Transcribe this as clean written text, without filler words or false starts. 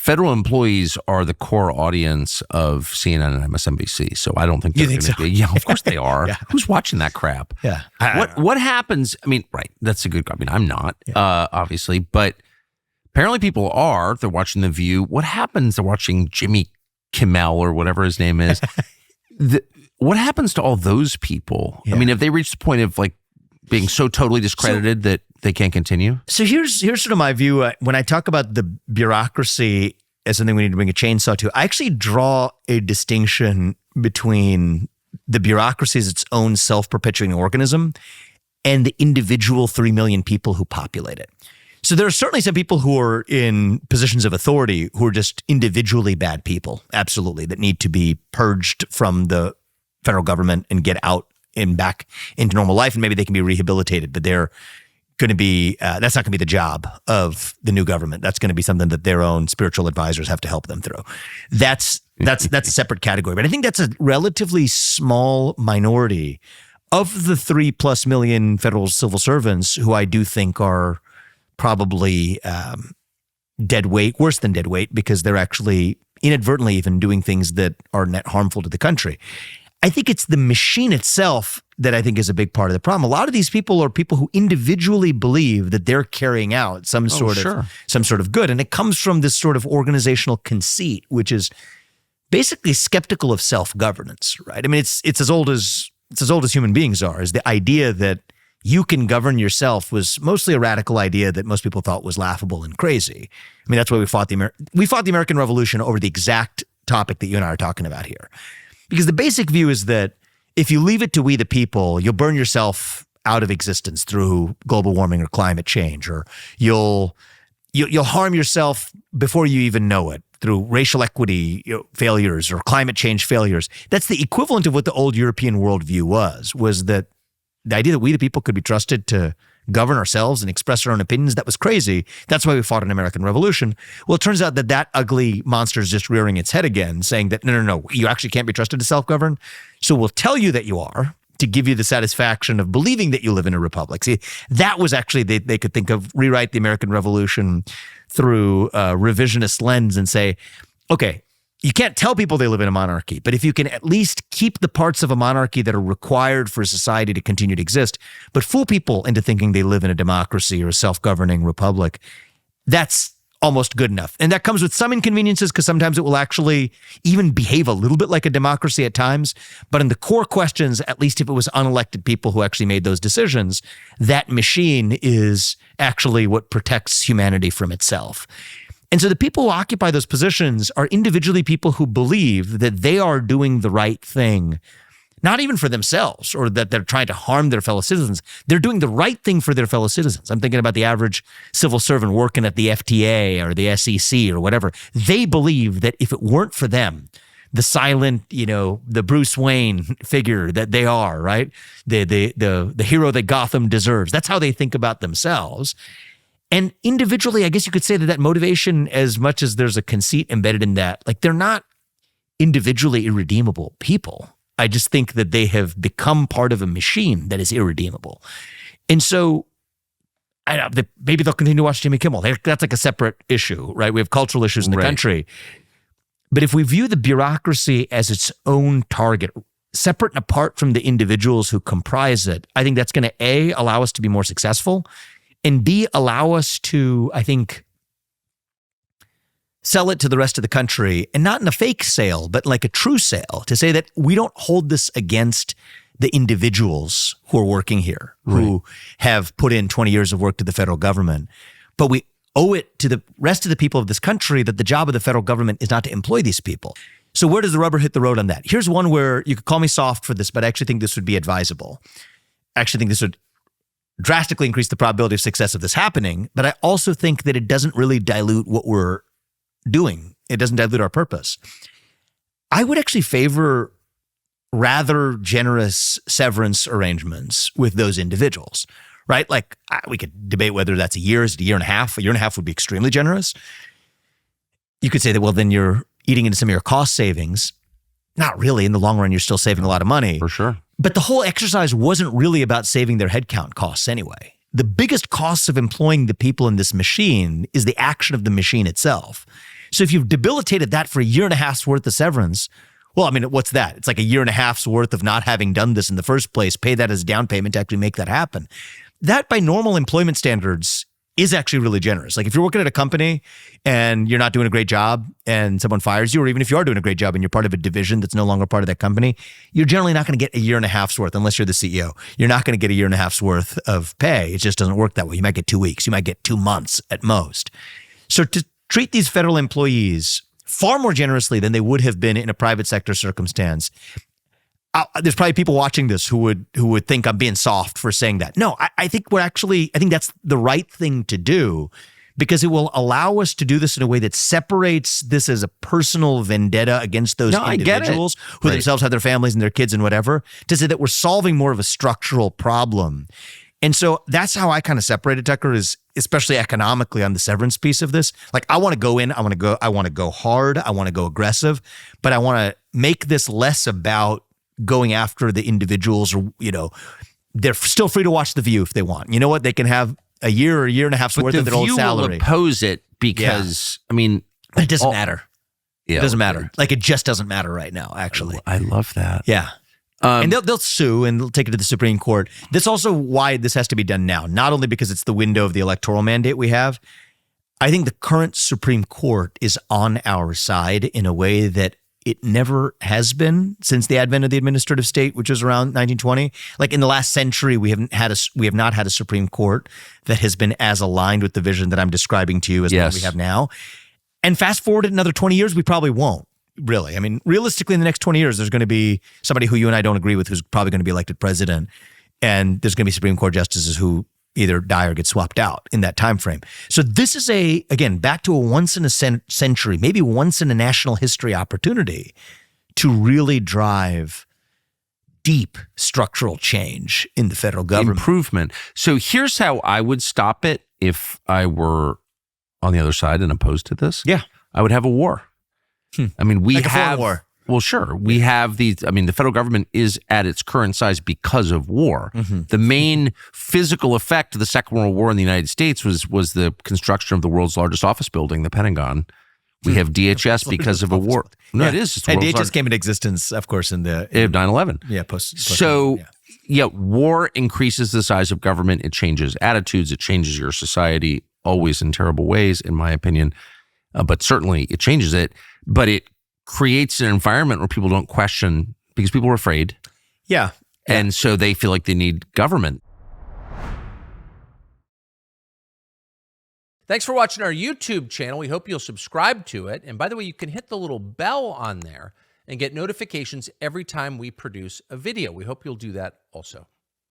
federal employees are the core audience of CNN and MSNBC, so I don't think they're going to be. Yeah, of course they are. Yeah. Who's watching that crap? Yeah. What happens? I mean, right? That's a good. I mean, I'm not obviously, but apparently people are. They're watching The View. What happens? They're watching Jimmy Kimmel or whatever his name is. What happens to all those people? Yeah. I mean, have they reached the point of like being so totally discredited that they can't continue? So here's sort of my view. When I talk about the bureaucracy as something we need to bring a chainsaw to, I actually draw a distinction between the bureaucracy as its own self-perpetuating organism and the individual 3 million people who populate it. So there are certainly some people who are in positions of authority who are just individually bad people, absolutely, that need to be purged from the federal government and get out and back into normal life, and maybe they can be rehabilitated, but they're going to be, that's not going to be the job of the new government. That's going to be something that their own spiritual advisors have to help them through. That's a separate category, but I think that's a relatively small minority of the 3+ million federal civil servants who I do think are probably dead weight, worse than dead weight, because they're actually inadvertently even doing things that are net harmful to the country. I think it's the machine itself that I think is a big part of the problem. A lot of these people are people who individually believe that they're carrying out some sort of good, and it comes from this sort of organizational conceit, which is basically skeptical of self-governance, right? I mean, it's as old as human beings are. Is the idea that you can govern yourself was mostly a radical idea that most people thought was laughable and crazy. I mean, that's why we fought the American Revolution over the exact topic that you and I are talking about here. Because the basic view is that if you leave it to we the people, you'll burn yourself out of existence through global warming or climate change, or you'll harm yourself before you even know it through racial equity failures or climate change failures. That's the equivalent of what the old European worldview was that the idea that we the people could be trusted to govern ourselves and express our own opinions, that was crazy. That's why we fought an American Revolution. Well, it turns out that ugly monster is just rearing its head again, saying that, no, you actually can't be trusted to self-govern. So we'll tell you that you are, to give you the satisfaction of believing that you live in a republic. See, that was actually, they could think of, rewrite the American Revolution through a revisionist lens and say, okay, you can't tell people they live in a monarchy, but if you can at least keep the parts of a monarchy that are required for society to continue to exist, but fool people into thinking they live in a democracy or a self-governing republic, that's almost good enough. And that comes with some inconveniences because sometimes it will actually even behave a little bit like a democracy at times. But in the core questions, at least if it was unelected people who actually made those decisions, that machine is actually what protects humanity from itself. And so the people who occupy those positions are individually people who believe that they are doing the right thing, not even for themselves or that they're trying to harm their fellow citizens. They're doing the right thing for their fellow citizens. I'm thinking about the average civil servant working at the FDA or the SEC or whatever. They believe that if it weren't for them, the silent, the Bruce Wayne figure that they are, right? The hero that Gotham deserves. That's how they think about themselves. And individually, I guess you could say that motivation, as much as there's a conceit embedded in that, like they're not individually irredeemable people. I just think that they have become part of a machine that is irredeemable. And so maybe they'll continue to watch Jimmy Kimmel. That's like a separate issue, right? We have cultural issues in the country. But if we view the bureaucracy as its own target, separate and apart from the individuals who comprise it, I think that's going to, A, allow us to be more successful, and B, allow us to, I think, sell it to the rest of the country, and not in a fake sale, but like a true sale, to say that we don't hold this against the individuals who are working here, who have put in 20 years of work to the federal government, but we owe it to the rest of the people of this country that the job of the federal government is not to employ these people. So where does the rubber hit the road on that? Here's one where you could call me soft for this, but I actually think this would be advisable. I actually think this would drastically increase the probability of success of this happening, but I also think that it doesn't really dilute what we're doing. It doesn't dilute our purpose. I would actually favor rather generous severance arrangements with those individuals, right? Like we could debate whether that's a year, is it a year and a half? A year and a half would be extremely generous. You could say that, well, then you're eating into some of your cost savings. Not really. In the long run, you're still saving a lot of money. For sure. But the whole exercise wasn't really about saving their headcount costs anyway. The biggest costs of employing the people in this machine is the action of the machine itself. So if you've debilitated that for a year and a half's worth of severance, well, I mean, what's that? It's like a year and a half's worth of not having done this in the first place. Pay that as a down payment to actually make that happen. That, by normal employment standards, is actually really generous. Like if you're working at a company and you're not doing a great job and someone fires you, or even if you are doing a great job and you're part of a division that's no longer part of that company, you're generally not going to get a year and a half's worth unless you're the CEO. You're not going to get a year and a half's worth of pay. It just doesn't work that way. You might get 2 weeks. You might get 2 months at most. So to treat these federal employees far more generously than they would have been in a private sector circumstance, there's probably people watching this who would think I'm being soft for saying that. No, I think that's the right thing to do, because it will allow us to do this in a way that separates this as a personal vendetta against those individuals who themselves have their families and their kids and whatever, to say that we're solving more of a structural problem. And so that's how I kind of separated, Tucker, is especially economically on the severance piece of this. Like I want to go in, I want to go hard, I want to go aggressive, but I want to make this less about going after the individuals, or, they're still free to watch The View if they want. You know what? They can have a year or a year and a half's worth of their old salary. The View will oppose it because, I mean, it doesn't matter. Yeah, it doesn't matter. Like it just doesn't matter right now, actually. I love that. Yeah. And they'll sue and they'll take it to the Supreme Court. That's also why this has to be done now. Not only because it's the window of the electoral mandate we have. I think the current Supreme Court is on our side in a way that it never has been since the advent of the administrative state, which was around 1920. Like in the last century, we have not had a Supreme Court that has been as aligned with the vision that I'm describing to you as what we have now. And fast forward it another 20 years, we probably won't. Really. I mean, realistically, in the next 20 years, there's going to be somebody who you and I don't agree with who's probably going to be elected president. And there's going to be Supreme Court justices who either die or get swapped out in that time frame. So this is again, back to a once in a century, maybe once in a national history opportunity to really drive deep structural change in the federal government. Improvement. So here's how I would stop it if I were on the other side and opposed to this. Yeah. I would have a war. I mean, we like have a war. Well, sure. We have these. I mean, the federal government is at its current size because of war. Mm-hmm. The main physical effect of the Second World War in the United States was the construction of the world's largest office building, the Pentagon. We have DHS because of a war. No, yeah. It is. And DHS came into existence, of course, in 9/11. Yeah, post. So, war increases the size of government. It changes attitudes. It changes your society, always in terrible ways, in my opinion. But certainly, it changes it. But it creates an environment where people don't question because people are afraid. Yeah. And so they feel like they need government. Thanks for watching our YouTube channel. We hope you'll subscribe to it. And by the way, you can hit the little bell on there and get notifications every time we produce a video. We hope you'll do that also.